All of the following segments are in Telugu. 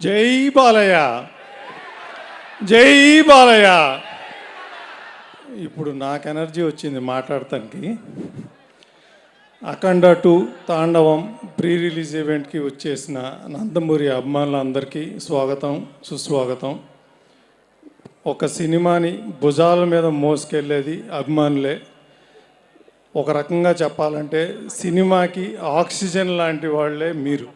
జై బాలయ్య, జై బాలయ్య. ఇప్పుడు నాకు ఎనర్జీ వచ్చింది మాట్లాడటానికి. అఖండ 2 తాండవం ప్రీ రిలీజ్ ఈవెంట్కి వచ్చేసిన నందమూరి అభిమానులందరికీ స్వాగతం, సుస్వాగతం. ఒక సినిమాని భుజాల మీద మోసుకెళ్ళేది అభిమానులే. ఒక రకంగా చెప్పాలంటే సినిమాకి ఆక్సిజన్ లాంటి వాళ్ళే మీరు.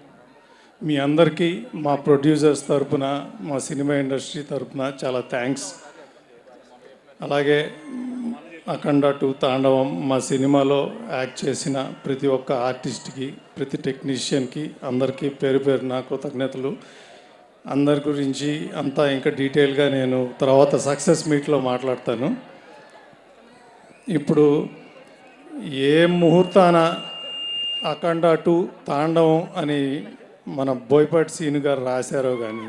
మీ అందరికీ మా ప్రొడ్యూసర్స్ తరపున, మా సినిమా ఇండస్ట్రీ తరపున చాలా థ్యాంక్స్. అలాగే అఖండ 2 తాండవం మా సినిమాలో యాక్ట్ చేసిన ప్రతి ఒక్క ఆర్టిస్ట్కి, ప్రతి టెక్నీషియన్కి అందరికీ పేరు పేరున కృతజ్ఞతలు. అందరి గురించి అంతా ఇంకా డీటెయిల్గా నేను తర్వాత సక్సెస్ మీట్లో మాట్లాడతాను. ఇప్పుడు ఏ ముహూర్తాన అఖండ 2 తాండవం అని మన బోయపాటి శ్రీను గారు రాశారో కానీ,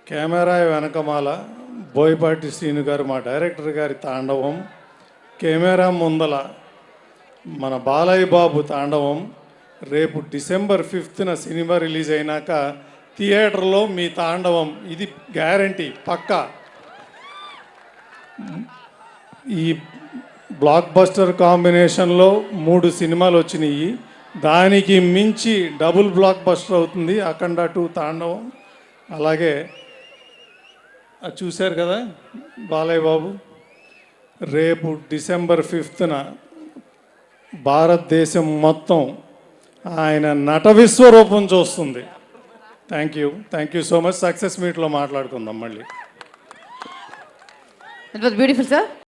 కెమెరా వెనకమాల బోయపాటి శ్రీను గారు మా డైరెక్టర్ గారి తాండవం, కెమెరా ముందల మన బాలయ్య బాబు తాండవం. రేపు డిసెంబర్ 5న సినిమా రిలీజ్ అయినాక థియేటర్లో మీ తాండవం, ఇది గ్యారంటీ పక్కా. ఈ బ్లాక్ బస్టర్ కాంబినేషన్లో 3 సినిమాలు వచ్చినాయి. దానికి మించి డబుల్ బ్లాక్ బస్టర్ అవుతుంది అఖండ 2 తాండవం. అలాగే అది చూశారు కదా బాలయ్య బాబు, రేపు డిసెంబర్ 5న భారతదేశం మొత్తం ఆయన నట విశ్వరూపం చూస్తుంది. Thank you so much. Success మీట్లో మాట్లాడుకుందాం మళ్ళీ. It was beautiful, sir.